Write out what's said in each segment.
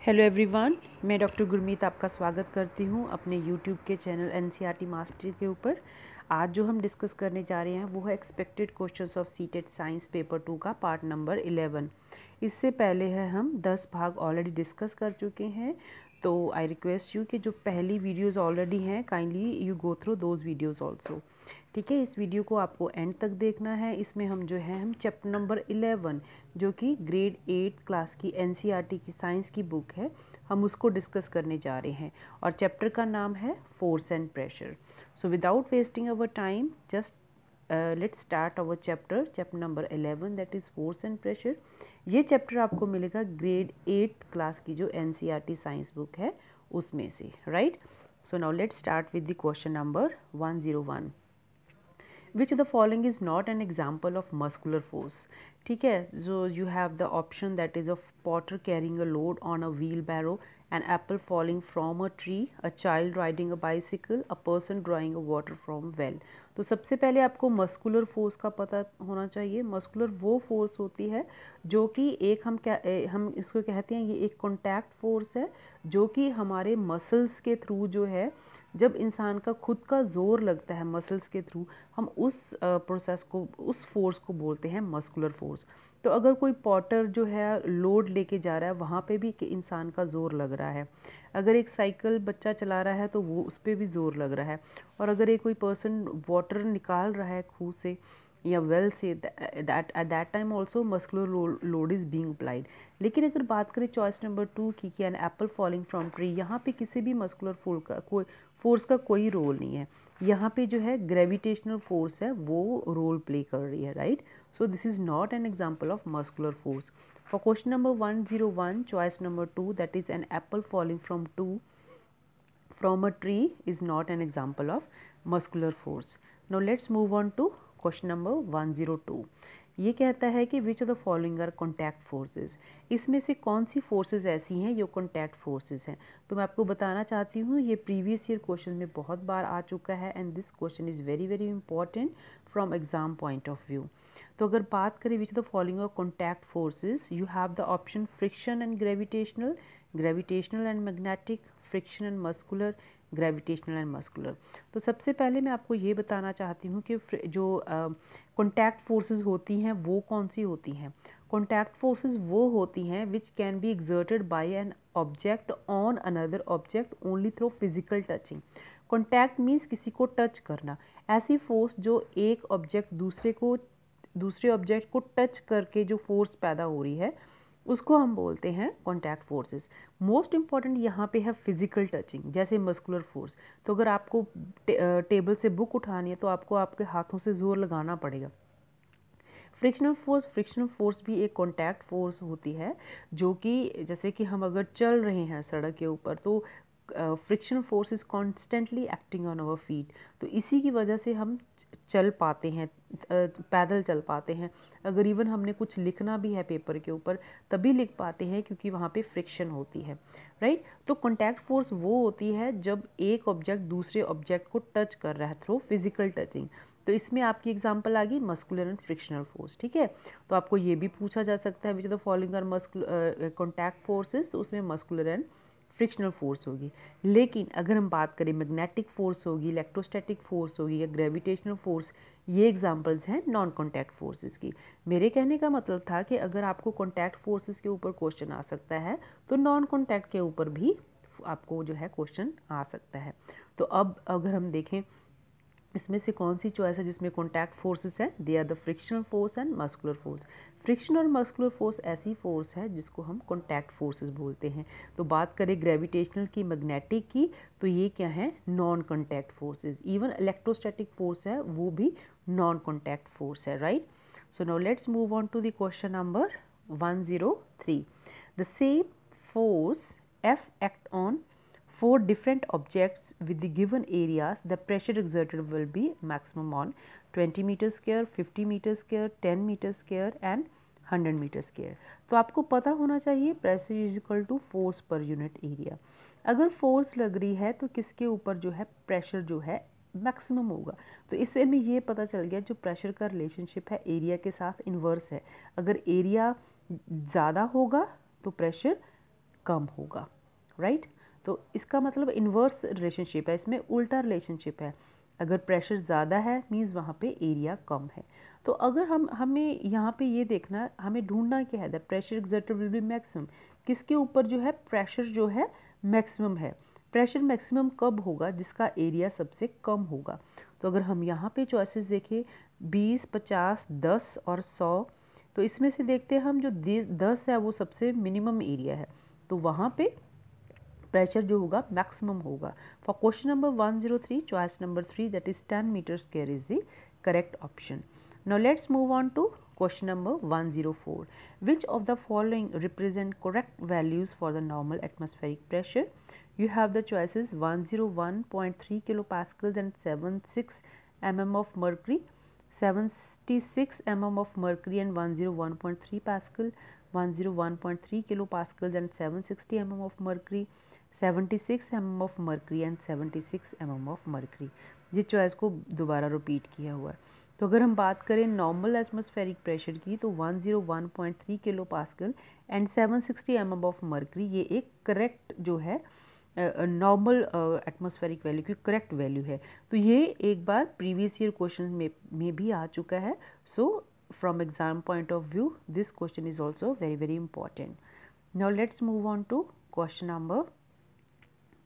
Hello everyone, मैं doctor Gurmeet आपका स्वागत करती हूँ अपने यूट्यूब के चैनल एनसीईआरटी मास्टर के ऊपर। आज जो हम डिस्कस करने जा रहे हैं वो है expected questions of CTET science paper 2 का पार्ट नंबर 11। इससे पहले है हम 10 भाग ऑलरेडी डिस्कस कर चुके हैं, तो आई रिक्वेस्ट यू कि जो पहली वीडियोज़ ऑलरेडी हैं kindly you go through those videos also. ठीक है, इस वीडियो को आपको एंड तक देखना है। इसमें हम जो है हम चैप्टर नंबर 11 जो कि ग्रेड 8 क्लास की एनसीईआरटी की साइंस की बुक है, हम उसको डिस्कस करने जा रहे हैं और चैप्टर का नाम है force and pressure. So without wasting our time just let's start our chapter number 11 that is force and pressure. ये चैप्टर आपको मिलेगा ग्रेड 8 क्लास की जो एनसीईआरटी साइंस बुक है उसमें से, right. So now let's start with the question number 101। Which of the following is not an example of muscular force? ठीक है, so you have the option that is of potter carrying a load on a wheelbarrow, an apple falling from a tree, a child riding a bicycle, a person drawing a water from well। तो सबसे पहले आपको muscular force का पता होना चाहिए। Muscular वो force होती है जो कि हम इसको कहते हैं, ये एक कॉन्टैक्ट फोर्स है जो कि हमारे मसल्स के थ्रू जो है, जब इंसान का खुद का जोर लगता है मसल्स के थ्रू, हम उस प्रोसेस को, उस फोर्स को बोलते हैं मस्कुलर फोर्स। तो अगर कोई पॉटर जो है लोड लेके जा रहा है, वहाँ पे भी इंसान का ज़ोर लग रहा है। अगर एक साइकिल बच्चा चला रहा है तो वो उस पर भी ज़ोर लग रहा है। और अगर एक कोई पर्सन वाटर निकाल रहा है खूह से या वेल से, that at that time also muscular load is being applied. लेकिन अगर बात करें चॉइस नंबर 2 की, an apple falling from tree, यहाँ पे किसी भी मस्कुलर फोर्स का कोई रोल नहीं है। यहाँ पे जो है ग्रेविटेशनल फोर्स है वो रोल प्ले कर रही है, right. So this is not an example of muscular force. For question number 101 choice number 2 that is an apple falling from a tree is not an example of muscular force. Now let's move on to question number 102। ये कहता है कि which of the following are contact forces. इसमें से कौन सी forces ऐसी हैं जो कॉन्टैक्ट फोर्सेस हैं। तो मैं आपको बताना चाहती हूँ, ये प्रीवियस ईयर क्वेश्चन में बहुत बार आ चुका है and this question is very very important from exam point of view. तो अगर बात करें which of the following are contact forces, you have the option friction and gravitational, gravitational and magnetic, friction and muscular, gravitational and muscular. तो सबसे पहले मैं आपको ये बताना चाहती हूँ कि जो कॉन्टैक्ट फोर्सेस होती हैं वो कौन सी होती हैं। कॉन्टैक्ट फोर्सेस वो होती हैं which can be exerted by an object on another object only through physical touching. Contact means किसी को टच करना। ऐसी फोर्स जो एक ऑब्जेक्ट दूसरे ऑब्जेक्ट को टच करके जो फोर्स पैदा हो रही है उसको हम बोलते हैं कॉन्टैक्ट फोर्सेस। मोस्ट इंपॉर्टेंट यहाँ पे है फिजिकल टचिंग, जैसे मस्कुलर फोर्स। तो अगर आपको टेबल से बुक उठानी है तो आपको आपके हाथों से जोर लगाना पड़ेगा। फ्रिक्शनल फोर्स भी एक कॉन्टैक्ट फोर्स होती है जो कि जैसे कि हम अगर चल रहे हैं सड़क के ऊपर तो frictional force is constantly acting on our feet. तो इसी की वजह से हम चल पाते हैं, पैदल चल पाते हैं। अगर इवन हमने कुछ लिखना भी है पेपर के ऊपर तभी लिख पाते हैं क्योंकि वहाँ पे फ्रिक्शन होती है, राइट। तो कॉन्टैक्ट फोर्स वो होती है जब एक ऑब्जेक्ट दूसरे ऑब्जेक्ट को टच कर रहा है थ्रू फिजिकल टचिंग। तो इसमें आपकी एग्जांपल आ गई मस्कुलर एंड फ्रिक्शनल फोर्स, ठीक है। तो आपको ये भी पूछा जा सकता है which of the following are contact forces, तो उसमें मस्कुलर एंड फ्रिक्शनल फोर्स होगी। लेकिन अगर हम बात करें मैग्नेटिक फोर्स होगी, इलेक्ट्रोस्टैटिक फोर्स होगी या ग्रेविटेशनल फोर्स, ये एग्जांपल्स हैं नॉन कॉन्टैक्ट फोर्सेस की। मेरे कहने का मतलब था कि अगर आपको कॉन्टैक्ट फोर्सेस के ऊपर क्वेश्चन आ सकता है तो नॉन कॉन्टैक्ट के ऊपर भी आपको जो है क्वेश्चन आ सकता है। तो अब अगर हम देखें इसमें से कौन सी चॉइस है जिसमें कॉन्टैक्ट फोर्सेस हैं, they are the frictional force and muscular force. Friction और मस्कुलर फोर्स ऐसी फोर्स है जिसको हम कॉन्टैक्ट फोर्सेस बोलते हैं। तो बात करें ग्रेविटेशनल की, मैग्नेटिक की, तो ये क्या है, non contact forces. Even electrostatic force है वो भी नॉन कॉन्टैक्ट फोर्स है, right. So now let's move on to the question number 103। द सेम फोर्स F act on 4 different objects with the given areas, the pressure exerted will be maximum on 20 meter square, 50 meter square, 10 meter square and 100 meter square। तो आपको पता होना चाहिए pressure is equal to force per unit area. अगर force लग रही है तो किसके ऊपर जो है प्रेशर जो है मैक्सिमम होगा। तो इससे हमें ये पता चल गया जो प्रेशर का रिलेशनशिप है एरिया के साथ इन्वर्स है। अगर एरिया ज़्यादा होगा तो प्रेशर कम होगा, राइट। तो इसका मतलब इन्वर्स रिलेशनशिप है, इसमें उल्टा रिलेशनशिप है। अगर प्रेशर ज़्यादा है मीन्स वहाँ पे एरिया कम है। तो अगर हमें यहाँ पे ये देखना, हमें ढूंढना क्या है, the pressure exerted will be maximum, किसके ऊपर जो है प्रेशर जो है मैक्सिमम है। प्रेशर मैक्सिमम कब होगा, जिसका एरिया सबसे कम होगा। तो अगर हम यहाँ पे चॉइसेस देखें 20, 50, 10 और 100, तो इसमें से देखते हैं हम जो 10 है वो सबसे मिनिमम एरिया है, तो वहाँ पे प्रेशर जो होगा मैक्सिमम होगा। For question number 103, choice number 3 that is 10 metre square is the correct option. Now let's move on to question number 104. Which of the following represent correct values for the normal atmospheric pressure? You have the choices 101.3 kilopascals and 76 mm of mercury, 76 mm of mercury and 101.3 pascal, 101.3 kilopascals and 760 mm of mercury, 76 mm of mercury and 76 mm of mercury। ये choice को दोबारा repeat किया हुआ है। तो अगर हम बात करें नॉर्मल एटमॉस्फेरिक प्रेशर की, तो 101.3 kilo pascal and 760 mm of mercury, ये एक करेक्ट जो है नॉर्मल एटमॉस्फेरिक वैल्यू की करेक्ट वैल्यू है। तो ये एक बार प्रीवियस ईयर क्वेश्चन में भी आ चुका है। So from exam point of view this question is also very very important. Now let's move on to question number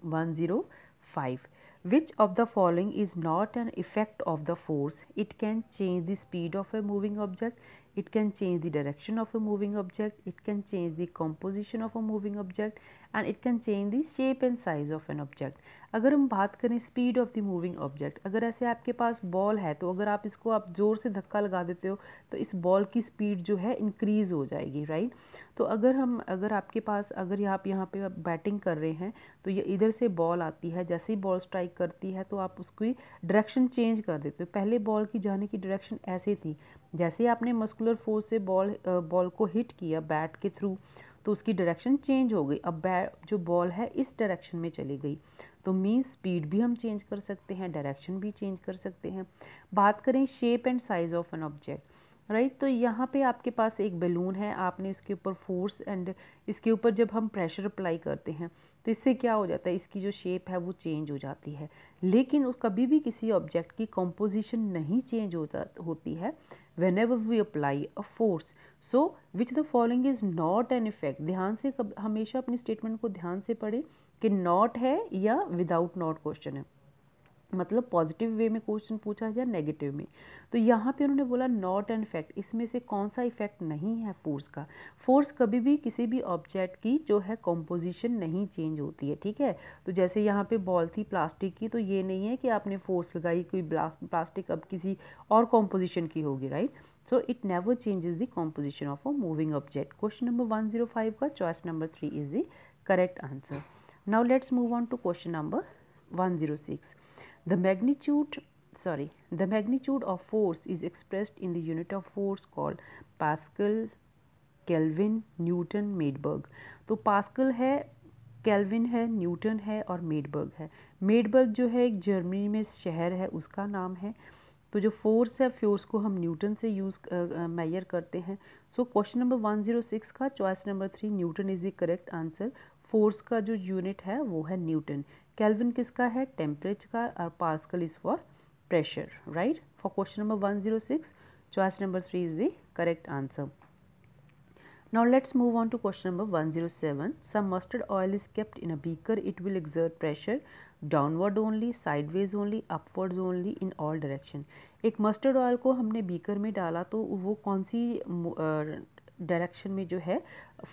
105. Which of the following is not an effect of the force? It can change the speed of a moving object, it can change the direction of a moving object, it can change the composition of a moving object and it can change the shape and size of an object. अगर हम बात करें speed of the moving object, अगर ऐसे आपके पास ball है तो अगर आप इसको आप ज़ोर से धक्का लगा देते हो तो इस बॉल की स्पीड जो है इंक्रीज़ हो जाएगी, राइट। तो अगर आपके पास अगर आप यहाँ पे बैटिंग कर रहे हैं तो ये इधर से बॉल आती है, जैसे ही बॉल स्ट्राइक करती है तो आप उसकी डायरेक्शन चेंज कर देते हो। पहले बॉल की जाने की डायरेक्शन ऐसे थी, जैसे ही आपने मस्कुलर फोर्स से बॉल को हिट किया बैट के थ्रू तो उसकी डायरेक्शन चेंज हो गई। अब जो बॉल है इस डायरेक्शन में चली गई, तो मीन्स स्पीड भी हम चेंज कर सकते हैं, डायरेक्शन भी चेंज कर सकते हैं। बात करें shape and size of an object, right. तो यहाँ पे आपके पास एक बैलून है, आपने इसके ऊपर फोर्स एंड इसके ऊपर जब हम प्रेशर अप्लाई करते हैं तो इससे क्या हो जाता है, इसकी जो शेप है वो चेंज हो जाती है। लेकिन कभी भी किसी ऑब्जेक्ट की कंपोजिशन नहीं चेंज होती है whenever we apply a force. So which the following is not an effect? ध्यान से हमेशा अपनी स्टेटमेंट को ध्यान से पढ़ें कि नॉट है या विदाउट नॉट क्वेश्चन है, मतलब पॉजिटिव वे में क्वेश्चन पूछा या नेगेटिव में। तो यहाँ पे उन्होंने बोला नॉट एन इफेक्ट, इसमें से कौन सा इफेक्ट नहीं है फोर्स का। फोर्स कभी भी किसी भी ऑब्जेक्ट की जो है कंपोजिशन नहीं चेंज होती है, ठीक है। तो जैसे यहाँ पे बॉल थी प्लास्टिक की, तो ये नहीं है कि आपने फोर्स लगाई कोई प्लास्टिक अब किसी और कंपोजिशन की होगी, right. So it never changes the composition of a moving object. Question number 105 का choice number 3 is the correct answer. Now let's move on to question number 106. The magnitude of force is expressed in the unit of force called Pascal, Kelvin, Newton, Meidberg. तो pascal है, kelvin है, Newton है और मेडबर्ग है। मेडबर्ग जो है एक Germany में शहर है, उसका नाम है। तो जो फोर्स है, फोर्स को हम न्यूटन से मेजर करते हैं। सो क्वेश्चन नंबर 106 का choice number 3 Newton is the correct answer. Force का जो यूनिट है वो है न्यूटन। केल्विन किसका है, टेम्परेचर का, और pascal is for pressure, right. For question number 106 choice number 3 is the correct answer. Now let's move on to question number 107. Some mustard oil is kept in a beaker. It will exert pressure downward only, sideways only, upwards only, in all direction. एक mustard oil को हमने beaker में डाला तो वो कौन सी direction में जो है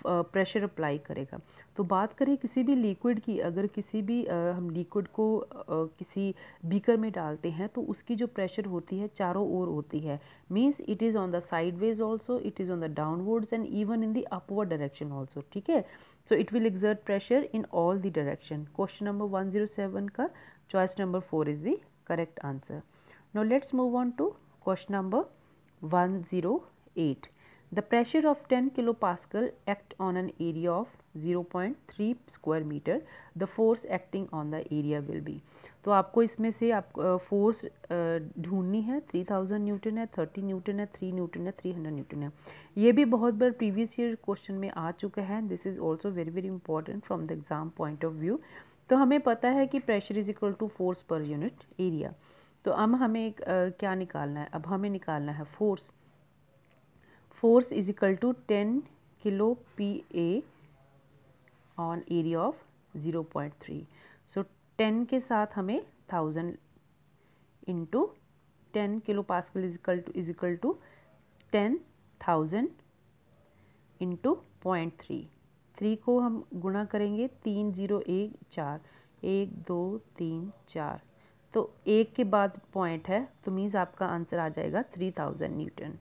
प्रेशर अप्लाई करेगा। तो बात करें किसी भी लिक्विड की, अगर किसी भी हम लिक्विड को किसी बीकर में डालते हैं तो उसकी जो प्रेशर होती है चारों ओर होती है। Means it is on the sideways also, it is on the downwards and even in the upward direction also, ठीक है। So it will exert pressure in all the direction. Question number 107 का choice number 4 is the correct answer. Now let's move on to question number 108. The pressure of 10 kilo pascal act on an area of 0.3 square metre, the force acting on the area will be. तो आपको इसमें से आप force ढूंढनी है। 3000 Newton है, 30 Newton है, 3 Newton है, 300 न्यूटन है। ये भी बहुत बार प्रीवियस ईयर क्वेश्चन में आ चुका है। This is also very very important from the exam point of view. तो हमें पता है कि pressure is equal to force per unit area. तो अब हमें क्या निकालना है? अब हमें निकालना है force. Force is equal to 10 kilo PA on area of 0.3। सो 10 के साथ हमें 1000 into 10 kilo pascal is equal to 10,000 into 0.3। 3 को हम गुणा करेंगे, 3 0 1 4, 1 2 3 4, तो 1 के बाद पॉइंट है, तो मीन्स आपका आंसर आ जाएगा 3000 न्यूटन।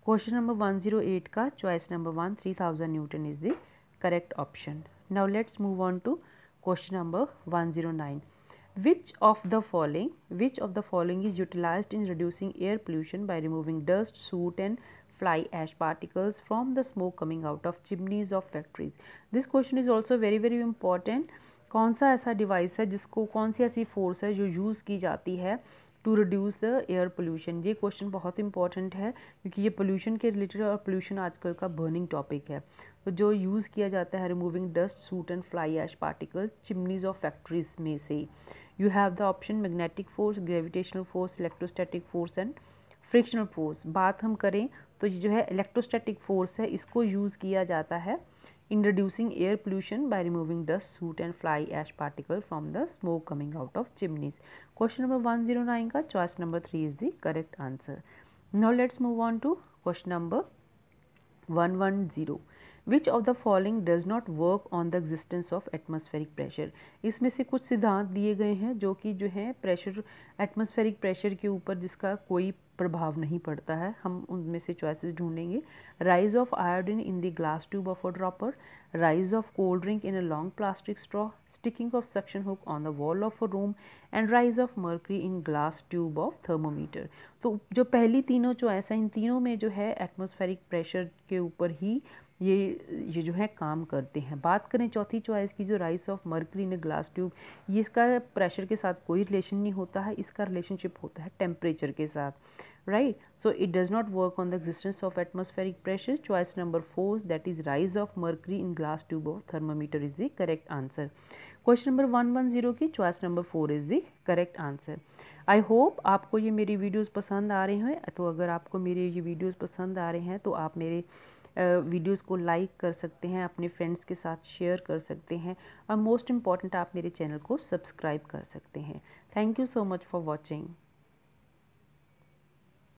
क्वेश्चन नंबर 108 का choice number 1 3000 newton is the correct option. Now let's move on to question number 109। Which of the following is utilized in reducing air pollution by removing dust, soot and fly ash particles from the smoke coming out of chimneys of factories? This question is also very very important. कौन सा ऐसा device है जिसको, कौन सी ऐसी force है जो use की जाती है to reduce the air pollution? ये क्वेश्चन बहुत इंपॉर्टेंट है क्योंकि ये पोल्यूशन के रिलेटेड, और पोल्यूशन आजकल का बर्निंग टॉपिक है। तो जो यूज़ किया जाता है removing dust, soot and fly ash particles chimneys of factories में से, you have the option magnetic force, gravitational force, electrostatic force and frictional force. बात हम करें तो ये जो है इलेक्ट्रोस्टैटिक फोर्स है, इसको यूज़ किया जाता है in reducing air pollution by removing dust, soot and fly ash particle from the smoke coming out of chimneys. Question number 109 का choice number 3 is the correct answer. Now let's move on to question number 110. Which of the following does not work on the existence of atmospheric pressure? इसमें से कुछ सिद्धांत दिए गए हैं जो कि जो है प्रेशर, एटमॉस्फेरिक प्रेशर के ऊपर जिसका कोई प्रभाव नहीं पड़ता है। हम उनमें से चॉइसेस ढूंढेंगे। Rise of iodine in the glass tube of a dropper, rise of cold drink in a long plastic straw, sticking of suction hook on the wall of a room and rise of mercury in glass tube of thermometer. तो जो पहली तीनों choice है, इन तीनों में जो है atmospheric pressure के ऊपर ही ये जो है काम करते हैं। बात करें चौथी चॉइस की, जो rise of mercury in glass tube, ये इसका प्रेशर के साथ कोई रिलेशन नहीं होता है, इसका रिलेशनशिप होता है टेम्परेचर के साथ, right. So it does not work on the existence of atmospheric pressure. Choice number 4 that is rise of mercury in glass tube of thermometer is the correct answer. Question number 110 की choice number 4 is the correct answer. I hope आपको ये मेरी videos पसंद आ रहे हैं। तो अगर आपको मेरे ये वीडियोस पसंद आ रहे हैं तो आप मेरे वीडियोस को लाइक कर सकते हैं, अपने फ्रेंड्स के साथ शेयर कर सकते हैं, और मोस्ट इम्पॉर्टेंट आप मेरे चैनल को सब्सक्राइब कर सकते हैं। Thank you so much for watching.